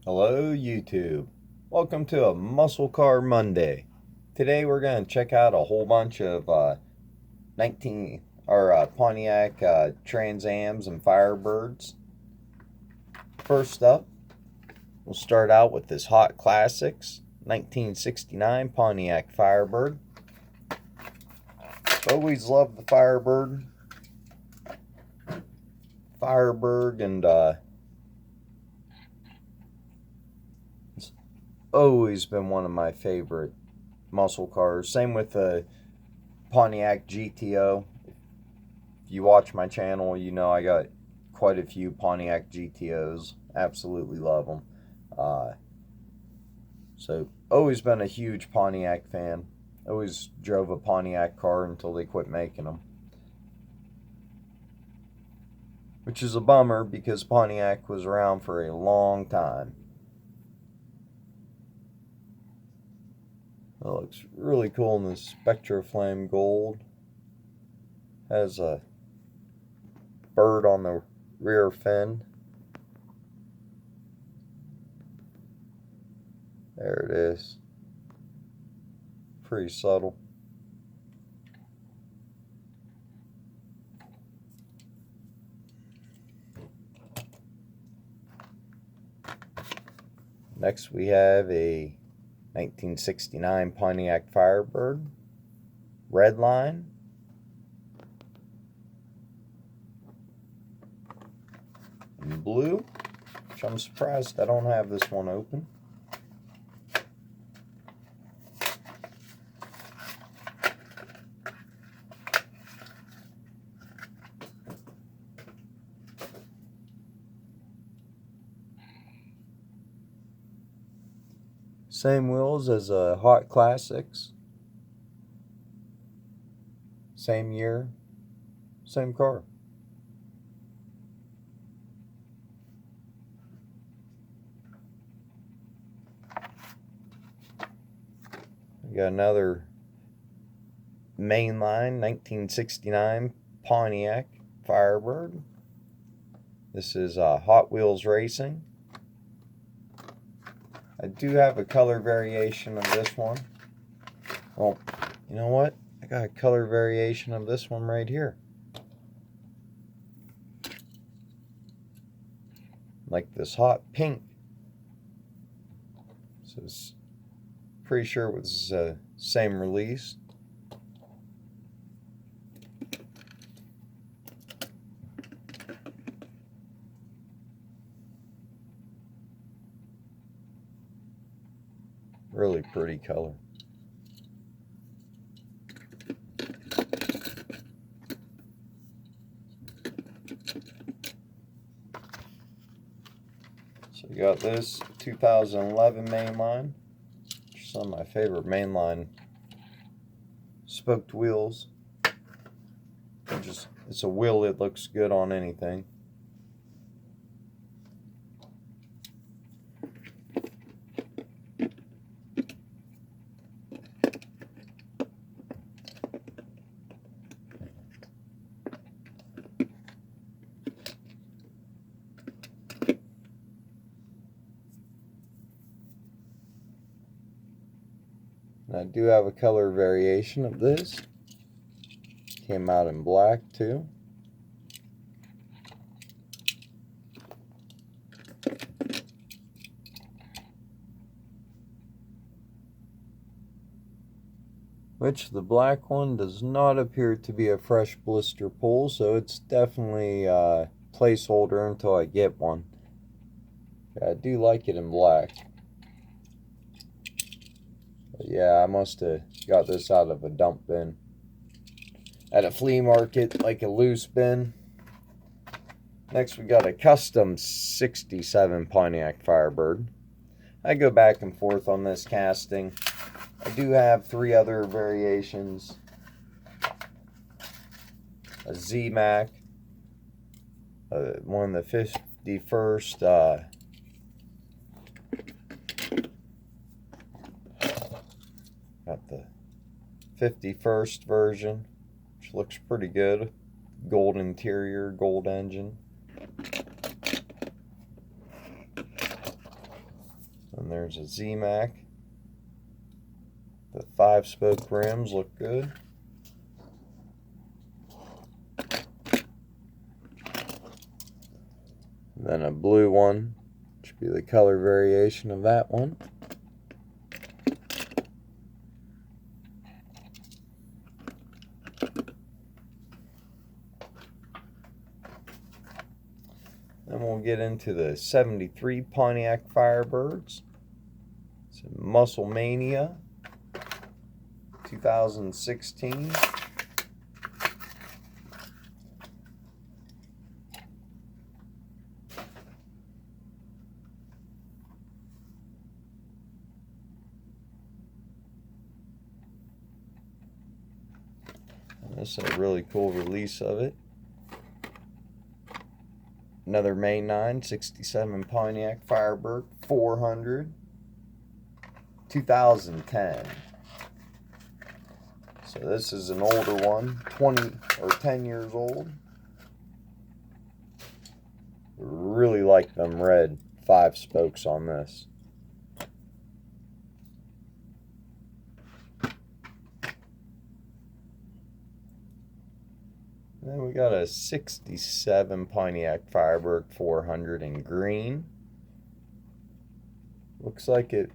Hello YouTube. Welcome to a Muscle Car Monday. Today we're going to check out a whole bunch of Pontiac Trans Ams and Firebirds. First up, we'll start out with this Hot Classics 1969 Pontiac Firebird. Always loved the Firebird. And it's always been one of my favorite muscle cars. Same with the Pontiac GTO. If you watch my channel, you know I got quite a few Pontiac GTOs. Absolutely love them. So always been a huge Pontiac fan. Always drove a Pontiac car until they quit making them. Which is a bummer because Pontiac was around for a long time. It looks really cool in this Spectra Flame Gold. Has a bird on the rear fin. There it is. Pretty subtle. Next we have a 1969 Pontiac Firebird, red line. In blue, which I'm surprised I don't have this one open. Same wheels as a Hot Classics. Same year, same car. We got another mainline 1969 Pontiac Firebird. This is Hot Wheels Racing. I do have a color variation of this one. Well, you know what? I got a color variation of this one right here. Like this hot pink. So it's pretty sure it was the same release. Really pretty color. So you got this 2011 mainline. Some of my favorite mainline spoked wheels. It's a wheel that looks good on anything. And I do have a color variation of this. Came out in black too. Which the black one does not appear to be a fresh blister pull, so it's definitely a placeholder until I get one. I do like it in black. But yeah, I must have got this out of a dump bin at a flea market, like a loose bin. Next we got a custom 67 Pontiac Firebird. I go back and forth on this casting. I do have 3 other variations. A ZMAC, one of the 51st, got the 51st version, which looks pretty good. Gold interior, gold engine. there's a ZMAC. The 5-spoke rims look good. And then a blue one, should be the color variation of that one. Then we'll get into the 73 Pontiac Firebirds. It's a Muscle Mania 2016. This is a really cool release of it. Another May 9, 67 Pontiac Firebird 400, 2010. So this is an older one, 20 or 10 years old. Really like them red 5 spokes on this. Then we got a 67 Pontiac Firebird 400 in green. Looks like it,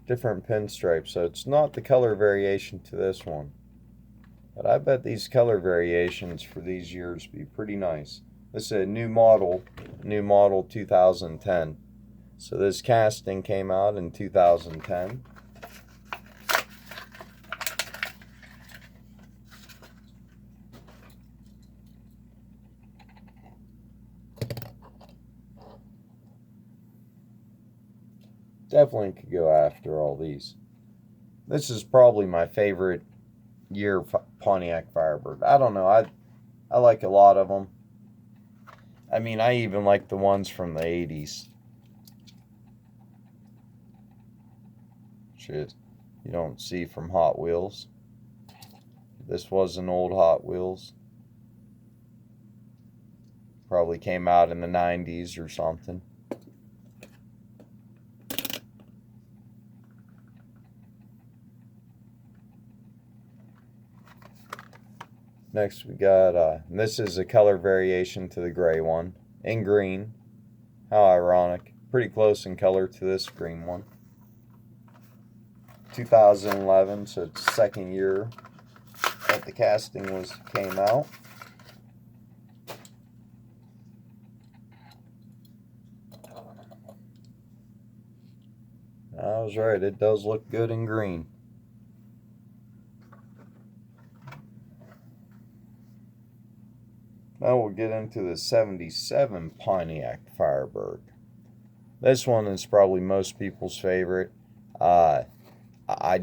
different pinstripe, so it's not the color variation to this one. But I bet these color variations for these years be pretty nice. This is a new model 2010. So this casting came out in 2010. Definitely could go after all these. This is probably my favorite year Pontiac Firebird. I don't know. I like a lot of them. I mean, I even like the ones from the 80s. Shit, you don't see from Hot Wheels. This was an old Hot Wheels. Probably came out in the 90s or something. Next we got, this is a color variation to the gray one, in green. How ironic. Pretty close in color to this green one. 2011, so it's the second year that the casting came out. I was right, it does look good in green. Now we'll get into the 77 Pontiac Firebird. This one is probably most people's favorite. I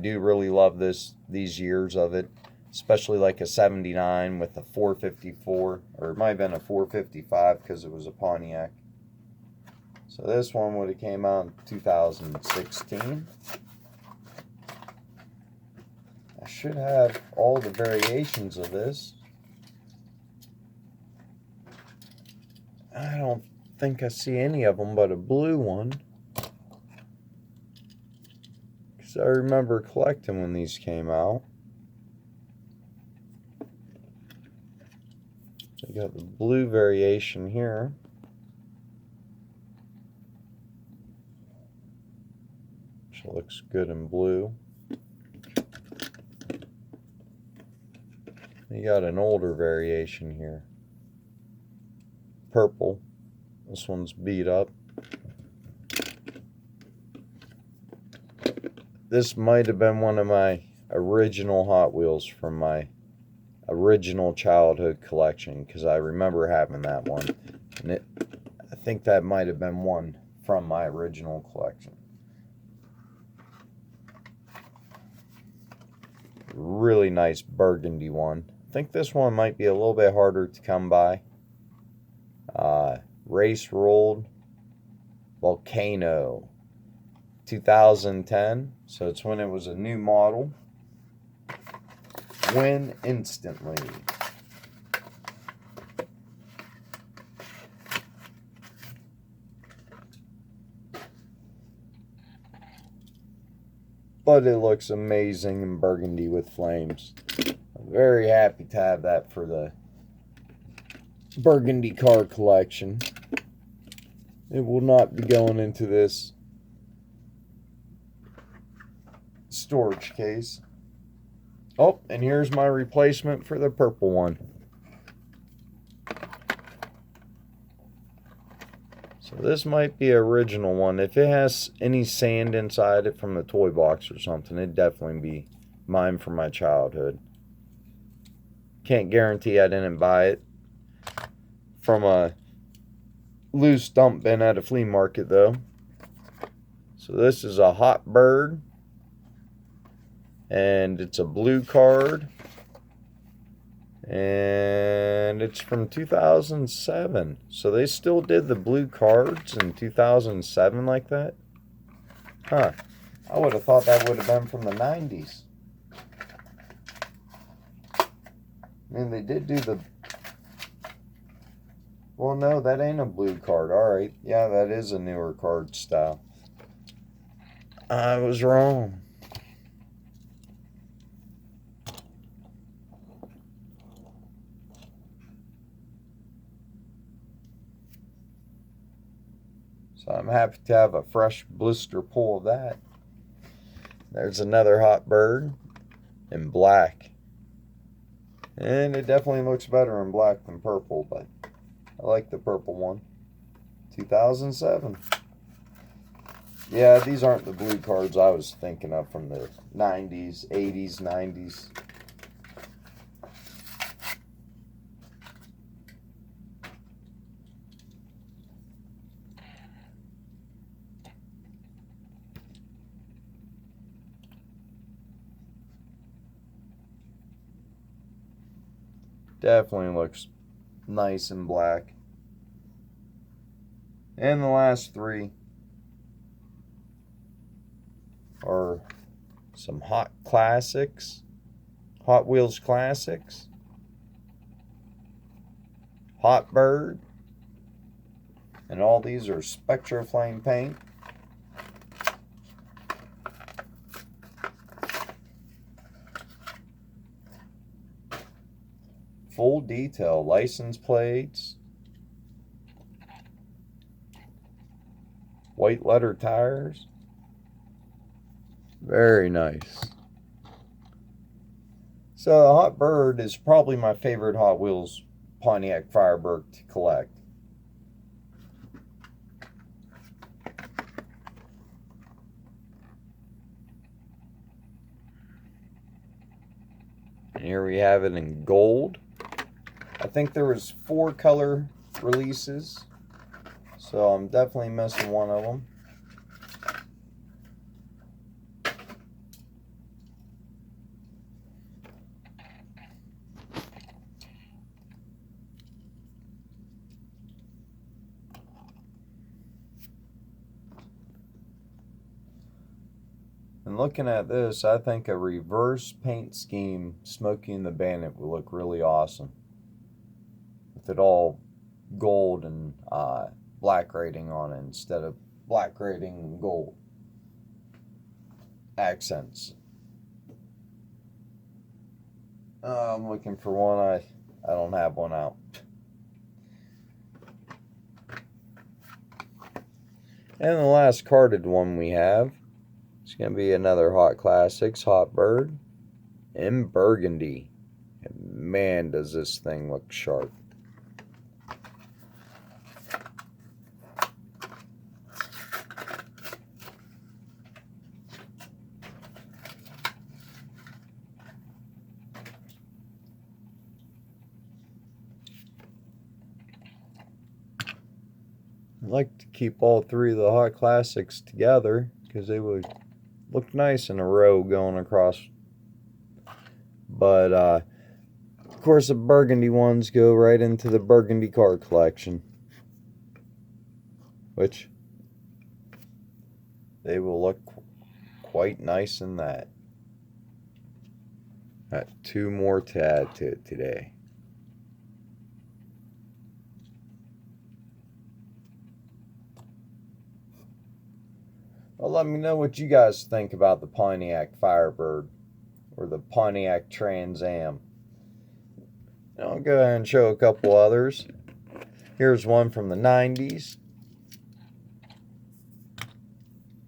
do really love these years of it, especially like a 79 with a 454, or it might have been a 455 because it was a Pontiac. So this one would have came out in 2016. I should have all the variations of this. I don't think I see any of them but a blue one. Because I remember collecting when these came out. I got the blue variation here. Which looks good in blue. You got an older variation here. Purple. This one's beat up. This might have been one of my original Hot Wheels from my original childhood collection, because I remember having that one. And I think that might have been one from my original collection. Really nice burgundy one. I think this one might be a little bit harder to come by. Race Rolled Volcano 2010, so it's when it was a new model. Win instantly. but it looks amazing in burgundy with flames. I'm very happy to have that for the burgundy car collection. It will not be going into this storage case. Oh, and here's my replacement for the purple one. So this might be an original one. If it has any sand inside it from the toy box or something, it'd definitely be mine from my childhood. Can't guarantee I didn't buy it from a loose dump bin at a flea market though. So this is a Hot Bird, and it's a blue card, and it's from 2007. So they still did the blue cards in 2007 like that? Huh. I would have thought that would have been from the 90s. I mean, they did do the... Well, no, that ain't a blue card. Alright. Yeah, that is a newer card style. I was wrong. So I'm happy to have a fresh blister pull of that. There's another Hot Bird in black. And it definitely looks better in black than purple, but I like the purple one. 2007. Yeah, these aren't the blue cards I was thinking of from the 90s, 80s, 90s. Definitely looks nice in black. And the last three are some Hot Classics, Hot Wheels Classics, Hot Bird, and all these are Spectra Flame paint. Full detail license plates, white letter tires. Very nice. So the Hot Bird is probably my favorite Hot Wheels Pontiac Firebird to collect. And here we have it in gold. I think there was 4 color releases, so I'm definitely missing one of them. And looking at this, I think a reverse paint scheme, Smokey and the Bandit, would look really awesome. With it all gold and black rating on it instead of black rating and gold accents. I'm looking for one. I don't have one out. And the last carded one we have, it's going to be another Hot Classics Hot Bird in burgundy. And man, does this thing look sharp. I like to keep all 3 of the Hot Classics together because they would look nice in a row going across. But of course the burgundy ones go right into the burgundy car collection, which they will look quite nice in that. Got 2 more to add to it today. Well, let me know what you guys think about the Pontiac Firebird or the Pontiac Trans Am. And I'll go ahead and show a couple others. Here's one from the 90s.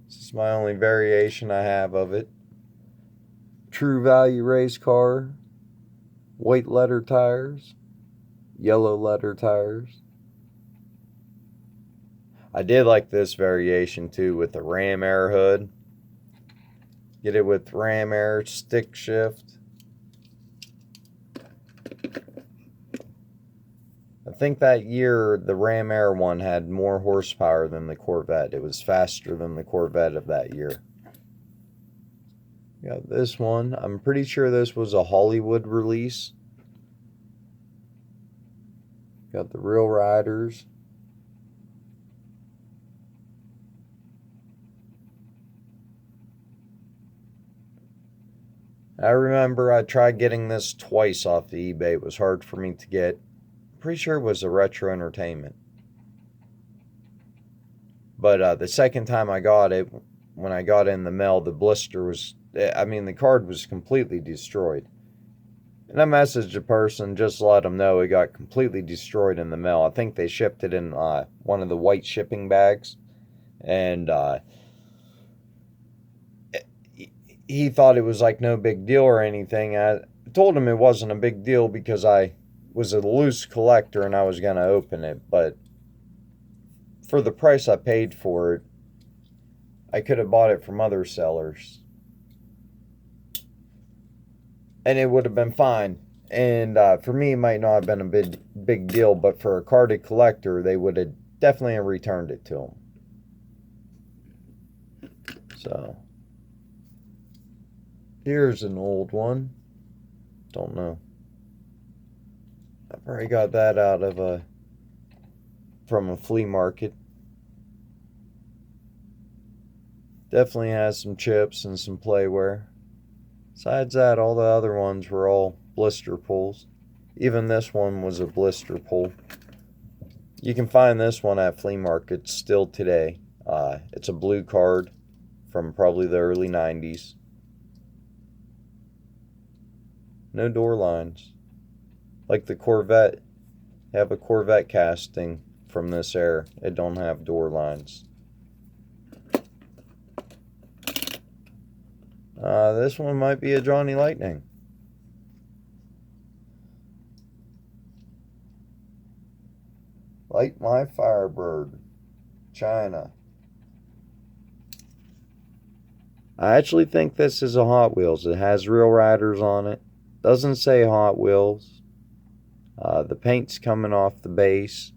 This is my only variation I have of it. True value race car. White letter tires. Yellow letter tires. I did like this variation too with the ram air hood. Get it with ram air stick shift. I think that year the Ram Air one had more horsepower than the Corvette. It was faster than the Corvette of that year. Got this one. I'm pretty sure this was a Hollywood release. Got the Real Riders. I remember I tried getting this twice off the eBay. It was hard for me to get. Pretty sure it was a Retro Entertainment. But the second time I got it, when I got it in the mail, the blister was, the card was completely destroyed. And I messaged a person just to let them know it got completely destroyed in the mail. I think they shipped it in one of the white shipping bags. And he thought it was like no big deal or anything. I told him it wasn't a big deal because I was a loose collector and I was going to open it, but for the price I paid for it, I could have bought it from other sellers and it would have been fine. And for me, it might not have been a big deal, but for a carded collector, they would have definitely returned it to him. So here's an old one. Don't know. I probably got that out of from a flea market. Definitely has some chips and some playware. Besides that, all the other ones were all blister pulls. Even this one was a blister pull. You can find this one at flea markets still today. It's a blue card from probably the early 90s. No door lines. Like the Corvette, have a Corvette casting from this era. It don't have door lines. This one might be a Johnny Lightning. Light my Firebird. China. I actually think this is a Hot Wheels. It has Real Riders on it. Doesn't say Hot Wheels. The paint's coming off the base.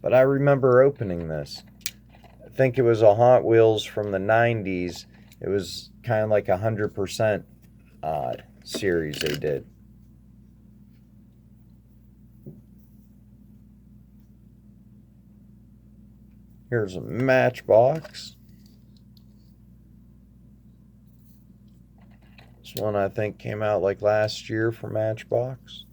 But I remember opening this. I think it was a Hot Wheels from the 90s. It was kind of like 100% series they did. Here's a Matchbox. This one I think came out like last year for Matchbox.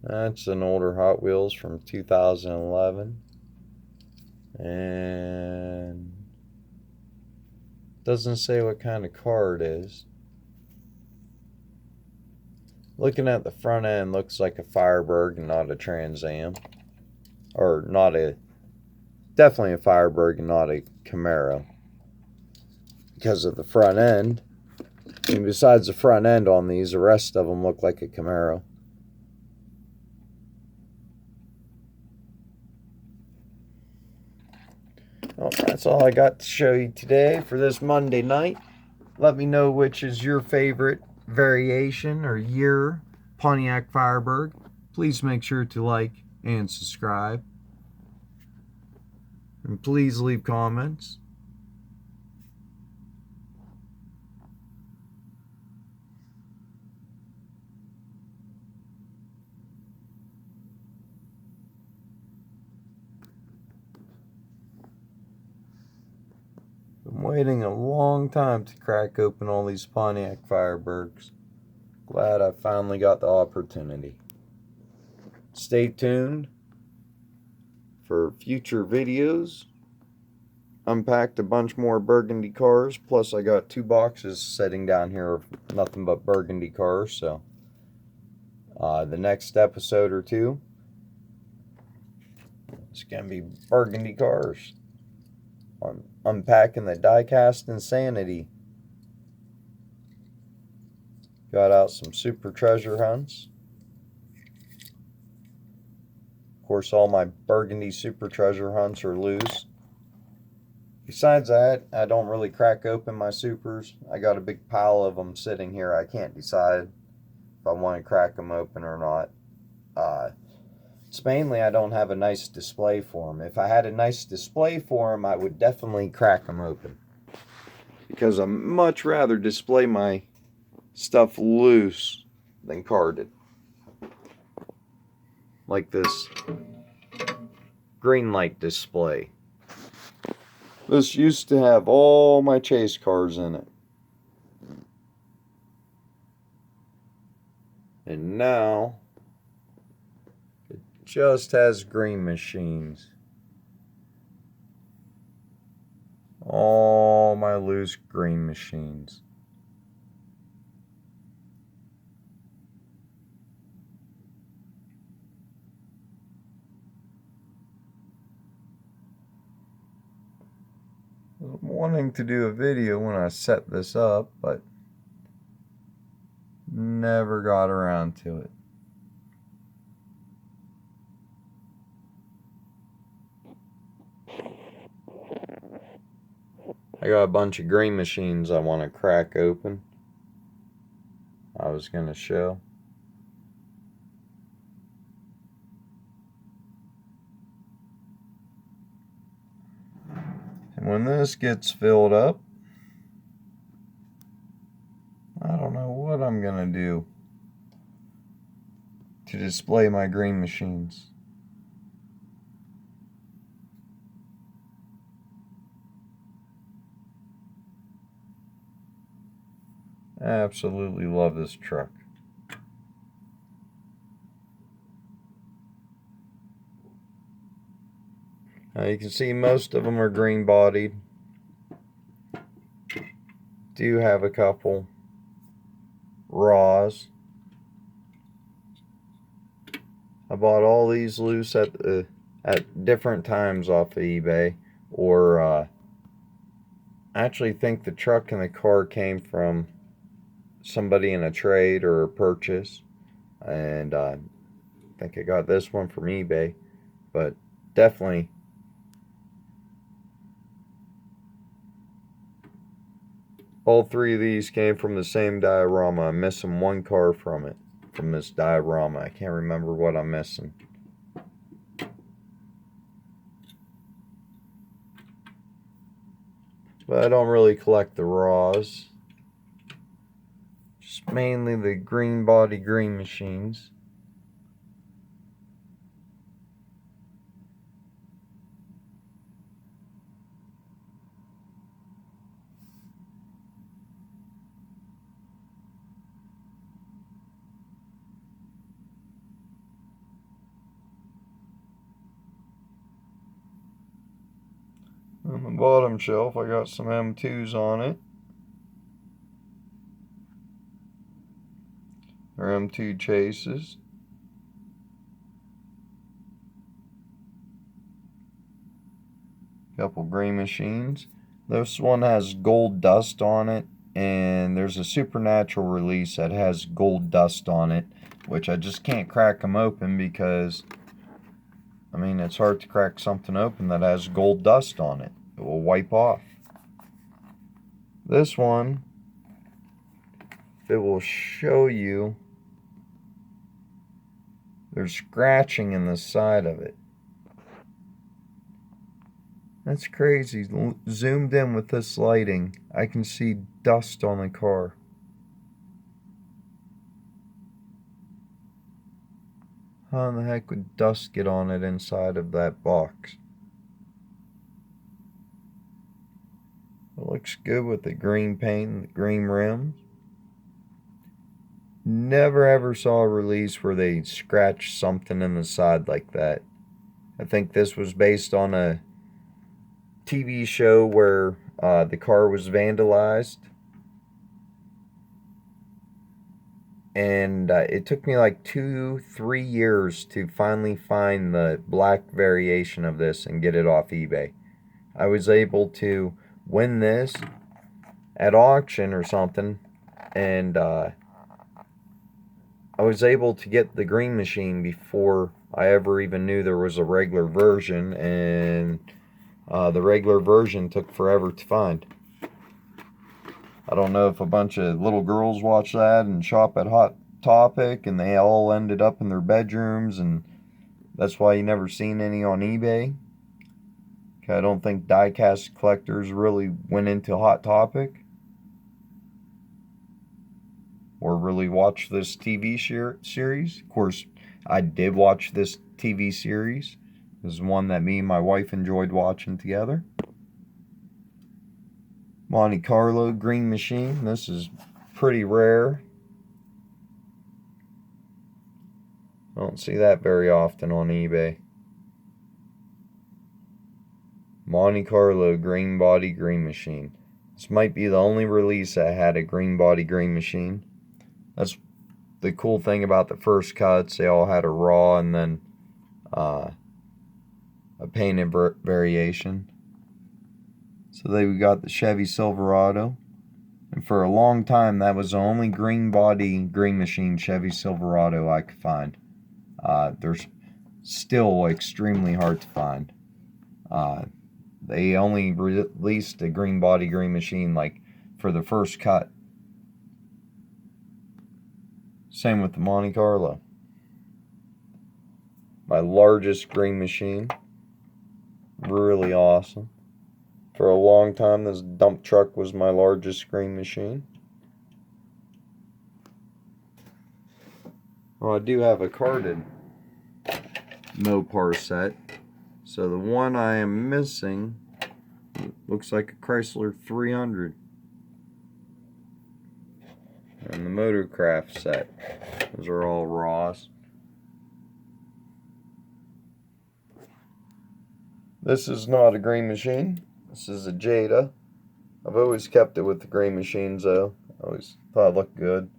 That's an older Hot Wheels from 2011. And doesn't say what kind of car it is. Looking at the front end, looks like a Firebird and not a Trans Am. Or not a... Definitely a Firebird and not a Camaro. Because of the front end. And besides the front end on these, the rest of them look like a Camaro. Well, that's all I got to show you today for this Monday night. Let me know which is your favorite variation or year Pontiac Firebird. Please make sure to like and subscribe. And please leave comments. Been waiting a long time to crack open all these Pontiac Firebirds. Glad I finally got the opportunity. Stay tuned for future videos. Unpacked a bunch more burgundy cars, plus I got 2 boxes sitting down here of nothing but burgundy cars, so the next episode or two, it's gonna be burgundy cars. I'm unpacking the diecast insanity. Got out some super treasure hunts. Of course, all my burgundy super treasure hunts are loose. Besides that, I don't really crack open my supers. I got a big pile of them sitting here. I can't decide if I want to crack them open or not. It's mainly I don't have a nice display for them. If I had a nice display for them, I would definitely crack them open. Because I much rather display my stuff loose than carded. Like this green light display. This used to have all my chase cars in it. And now it just has green machines. All my loose green machines. I'm wanting to do a video when I set this up, but never got around to it. I got a bunch of green machines I want to crack open. I was going to show. And when this gets filled up, I don't know what I'm going to do to display my green machines. I absolutely love this truck. Now you can see most of them are green bodied. Do have a couple raws. I bought all these loose at different times off of eBay, or I actually think the truck and the car came from somebody in a trade or a purchase, and I think I got this one from eBay, but definitely all 3 of these came from the same diorama. I'm missing 1 car from it, from this diorama. I can't remember what I'm missing. But I don't really collect the raws. Just mainly the green body green machines. On the bottom shelf, I got some M2s on it. They're M2 chases. Couple green machines. This one has gold dust on it, and there's a supernatural release that has gold dust on it, which I just can't crack them open because, I mean, it's hard to crack something open that has gold dust on it. It will wipe off. This one, it will show you there's scratching in the side of it. That's crazy. Zoomed in with this lighting, I can see dust on the car. How in the heck would dust get on it inside of that box? It looks good with the green paint and the green rims. Never ever saw a release where they scratched something in the side like that. I think this was based on a TV show where the car was vandalized. And it took me like 2-3 years to finally find the black variation of this and get it off eBay. I was able to win this at auction or something, and I was able to get the Green Machine before I ever even knew there was a regular version, and the regular version took forever to find. I don't know if a bunch of little girls watch that and shop at Hot Topic and they all ended up in their bedrooms, and that's why you never seen any on eBay. I don't think diecast collectors really went into Hot Topic or really watched this TV series. Of course, I did watch this TV series. It was one that me and my wife enjoyed watching together. Monte Carlo Green Machine. This is pretty rare. I don't see that very often on eBay. Monte Carlo Green Body Green Machine. This might be the only release that had a green body green machine. That's the cool thing about the first cuts. They all had a raw and then a painted variation. So there we got the Chevy Silverado. And for a long time, that was the only green body green machine Chevy Silverado I could find. They're still extremely hard to find. They only released a green body green machine like for the first cut. Same with the Monte Carlo. My largest green machine. Really awesome. For a long time, this dump truck was my largest green machine. Well, I do have a carded Mopar set. So the one I am missing looks like a Chrysler 300. And the Motorcraft set. Those are all raws. This is not a green machine. This is a Jada. I've always kept it with the green machines though. I always thought it looked good.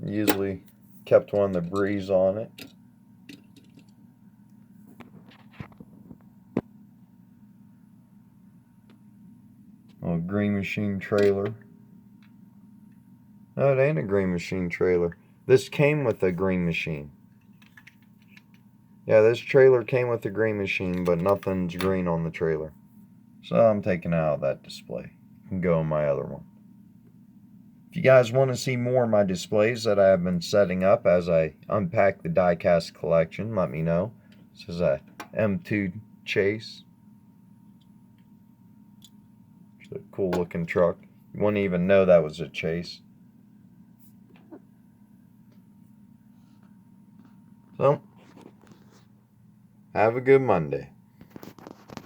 Usually kept one with the breeze on it. Oh, green machine trailer. No, it ain't a green machine trailer. This came with a green machine. Yeah, this trailer came with a green machine, but nothing's green on the trailer. So I'm taking it out of that display. And go in my other one. If you guys want to see more of my displays that I have been setting up as I unpack the diecast collection, let me know. This is a M2 Chase. It's a cool looking truck. You wouldn't even know that was a Chase. So, have a good Monday.